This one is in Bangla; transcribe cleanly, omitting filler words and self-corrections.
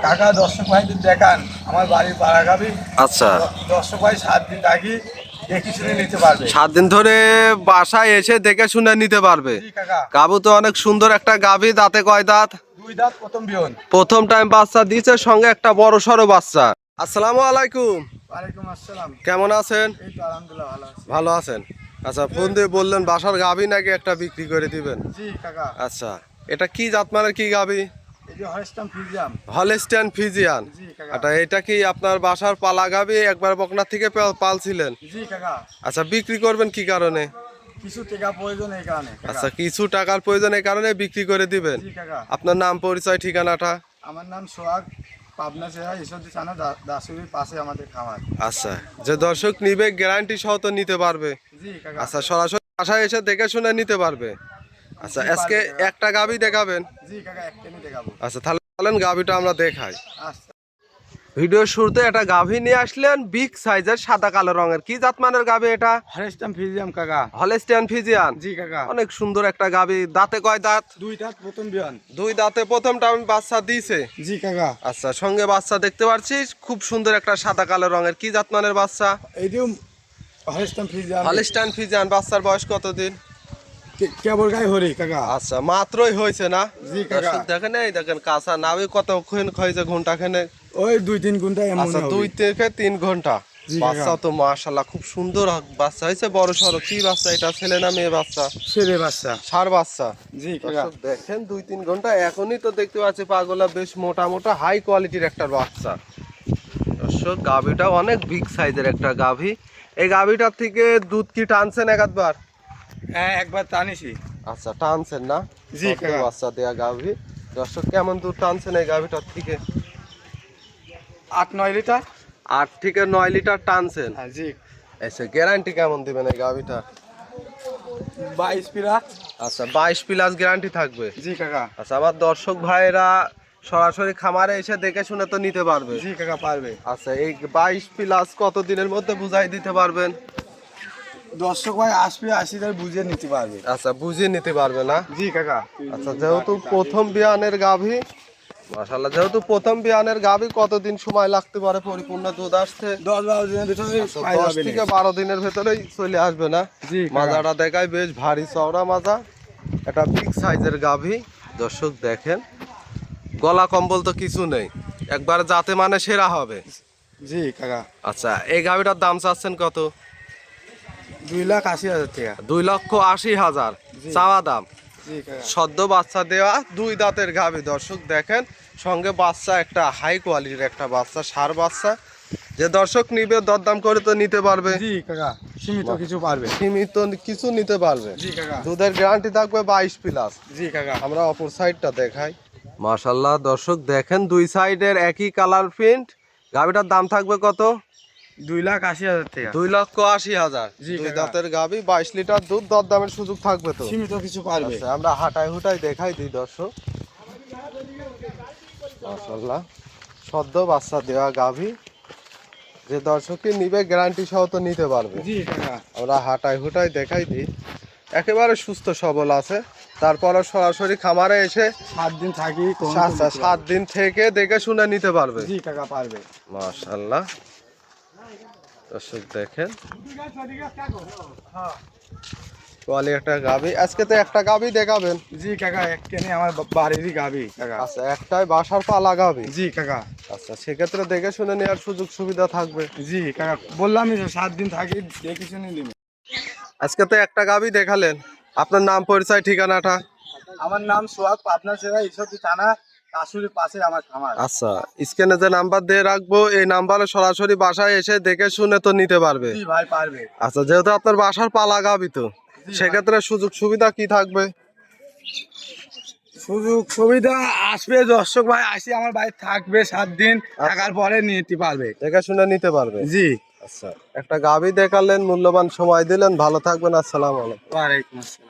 কাকা দর্শক ভাইদের দেখান আমার বাড়ির পাড়া গাবি। আচ্ছা, দর্শক ভাই 7 দিন থাকি দেখে শুনে নিতে পারবে। 7 দিন ধরে বাসায় এসে দেখে শুনে নিতে পারবে। জি কাকা। গাবু তো অনেক সুন্দর একটা গাবি, দাঁতে কয় দাঁত? 2 দাঁত, প্রথম বিয়ন। প্রথম টাইম বাচ্চা দিয়েছে, সঙ্গে একটা বড় সড়ো বাচ্চা। আসসালামু আলাইকুম। ওয়ালাইকুম আসসালাম। কেমন আছেন? এই তো আলহামদুলিল্লাহ ভালো আছি। ভালো আছেন? আচ্ছা, ফোন দিয়ে বললেন বাসার গাবি নাকি একটা বিক্রি করে দিবেন। জি কাকা। আচ্ছা, এটা কি জাত মানের কি গাবি? এই যে হলস্টাইন ফ্রিজিয়ান। Holstein Friesian. জি কাকা। আচ্ছা, এটা কি আপনার বাসার পালা গাবি, একবার বকনা থেকে পালছিলেন? জি কাকা। আচ্ছা, বিক্রি করবেন কি কারণে? কিছু টাকা প্রয়োজন এই কারণে কাকা। আচ্ছা, কিছু টাকার প্রয়োজন, এই কারণে বিক্রি করে দিবেন। জি কাকা। আপনার নাম, পরিচয়, ঠিকানাটা? আমার নাম সোহাগ, পাবনা জেলা ঈশ্বরদী থানা দাসুরির পাশে আমাদের খামার। আচ্ছা, যে দর্শক নিবে গ্যারান্টি সহ তো নিতে পারবে? জি কাকা। আচ্ছা, সরাসরি বাসায় এসে দেখে শুনে নিতে পারবে? আচ্ছা, জি, আজকে পারবে কাকা। একটা গাবি দেখাবেন? জি কাকা, একটাই দেখাবো। আচ্ছা, তাহলে বলেন গাবিটা আমরা দেখাই। আচ্ছা। ভিডিওর শুরুতে একটা গাভী নিয়ে আসলেন, বিগ সাইজের, সাদা কালো রঙের। কি জাতমানের গাভী এটা? হলস্টাইন ফ্রিজিয়ান কাকা। Holstein Friesian. জি কাকা। অনেক সুন্দর একটা গাভী। দাঁতে কয় দাঁত? 2 দাঁত, প্রথম বিয়ন। 2 দাঁতে প্রথম টাইম বাচ্চা দিয়েছে। জি কাকা। আচ্ছা, সঙ্গে বাচ্চা দেখতে পাচ্ছি, খুব সুন্দর একটা সাদা কালো রঙের। কি জাতমানের বাচ্চা? এই যে হলস্টাইন ফ্রিজিয়ান। Holstein Friesian. বাচ্চার বয়স কতদিন? কেবল গাই হরি কাকা। আচ্ছা, মাত্রই হয়েছে না? জি কাকা। দর্শক দেখেন, এই দেখেন কাঁচা নাবি কতক্ষণ হয়েছে, ঘন্টা খানে? ওই 2-3 ঘন্টা এমন আচ্ছা, হবে। 2 থেকে 3 ঘন্টা। জি বাচ্চা কাকা। তো মাশাআল্লাহ খুব সুন্দর বাচ্চা হয়েছে, বড় সড়ো। কি বাচ্চা এটা, ছেলে না মেয়ে বাচ্চা? ছেলে বাচ্চা। ষাঁড় বাচ্চা। জি কাকা। দর্শক দেখেন, 2-3 ঘন্টা এখনই তো দেখতে পাচ্ছি পাগলা, বেশ মোটা মোটা হাই কোয়ালিটির একটা বাচ্চা। দর্শক, গাভীটা অনেক বিগ সাইজের একটা গাভী। এই গাভীটার থেকে দুধ কি টানছেন একবার? হ্যাঁ, একবার টানিছি। আচ্ছা, টানছেন না? জি ছোট কাকা। বাচ্চা দেয়া গাভী। দর্শক, কেমন দুধ টানছেন এই গাভীটার থেকে? 8-9 লিটার। 8 থেকে 9 লিটার টানছেন। হ্যাঁ জি। আচ্ছা, গ্যারান্টি কেমন দিবেন এই গাভীটা? 22 প্লাস। আচ্ছা, 22 প্লাস গ্যারান্টি থাকবে। জি কাকা। আচ্ছা, আমার দর্শক ভাইরা সরাসরি খামারে এসে দেখে শুনে তো নিতে পারবে? জি কাকা, পারবে। আচ্ছা, এই 22 প্লাস কত দিনের মধ্যে বুঝাই দিতে পারবেন? দর্শক ভাই আসবে, আসিদার বুঝে নিতে পারবে। আচ্ছা, বুঝিয়ে নিতে পারবে না? জি কাকা। আচ্ছা, যেহেতু প্রথম বিয়ানের গাভী, মাশাআল্লাহ, যেহেতু প্রথম বিয়ানের গাভী, কতদিন সময় লাগতে পারে পরিপূর্ণ দুধ আসতে? 10-12 দিনের ভিতরে আচ্ছা, পাই 10 যাবে। থেকে 12 দিনের ভেতরেই চলে আসবে না? জি কাকা। মাজাটা দেখায় বেশ ভারী চওড়া মাজা, একটা বিগ সাইজের গাভী। দর্শক দেখেন, গলা কম্বল তো কিছু নেই, একবার যাতে মানে সেরা হবে। জি কাকা। আচ্ছা, এই গাভীটার দাম চাচ্ছেন কত? 2,80,000 টাকা। 2,80,000 চাওয়া দাম। জি কাকা। সদ্য বাচ্চা দেওয়া 2 দাঁতের গাভী। দর্শক দেখেন, সঙ্গে বাচ্চা একটা হাই কোয়ালিটির একটা বাচ্চা, ষাঁড় বাচ্চা। যে দর্শক নিবে দরদাম করে তো নিতে পারবে? জি কাকা, সীমিত কিছু পারবে। সীমিত কিছু নিতে পারবে। জি কাকা। দুধের গ্যারান্টি থাকবে 22 প্লাস। জি কাকা। আমরা অপর সাইডটা দেখাই। মাশাআল্লাহ, দর্শক দেখেন, 2 সাইডের একই কালার প্রিন্ট। গাভীটার দাম থাকবে কত? 2,80,000 টাকা। 2,80,000। জি 2 কাকা। দাঁতের গাভী, 22 লিটার দুধ, দরদামের সুযোগ থাকবে তো? সীমিত কিছু পারবে। আচ্ছা, আমরা হাঁটাই হুটাই দেখাই দিই দর্শক। মাশাআল্লাহ, সদ্য বাচ্চা দেওয়া গাভী। যে দর্শকই নিবে গ্যারান্টি সহ তো নিতে পারবে। জি কাকা। আমরা হাঁটাই হুটাই দেখাই দিই। একেবারে সুস্থ সবল আছে। তারপরে সরাসরি খামারে এসে 7 দিন থাকি। 7 দিন থেকে দেখে শুনে নিতে পারবে। জি কাকা, পারবে। মাশাআল্লাহ, দর্শক দেখেন, কোয়ালি একটা গাভী। আজকে তো একটা গাভী দেখাবেন? জি কাকা, একখানে আমার বাড়িরই গাবি কাকা। আচ্ছা, একটাই বাসার পালা গাভী। জি কাকা। আচ্ছা, সেক্ষেত্রে দেখে শুনে নেওয়ার সুযোগ সুবিধা থাকবে। জি কাকা, বললামই তো 7 দিন থাকি, দেখে শুনে নিবি। আজকে তো একটা গাভী দেখালেন, আপনার নাম, পরিচয়, ঠিকানাটা? আমার নাম সোহাগ, পাবনা জেলা ঈশ্বরদী থানা দাসুরির পাশে আমার খামার। আচ্ছা, স্ক্রিনে যে নাম্বার দিয়ে রাখবো, এই নাম্বারে সরাসরি বাসায় এসে দেখে শুনে তো নিতে পারবে? জি ভাই, পারবে। আচ্ছা, যেহেতু আপনার বাসার পালা গাভী, তো সেক্ষেত্রে সুযোগ সুবিধা কি থাকবে? সুযোগ সুবিধা আসবে, দর্শক ভাই আসি আমার বাড়ি থাকবে 7 দিন, থাকার পরে নিতে পারবে। দেখে শুনে নিতে পারবে? জি। আচ্ছা, একটা গাভী দেখালেন, মূল্যবান সময় দিলেন, ভালো থাকবেন। আসসালামু আলাইকুম। ওয়ালাইকুম আসসালাম।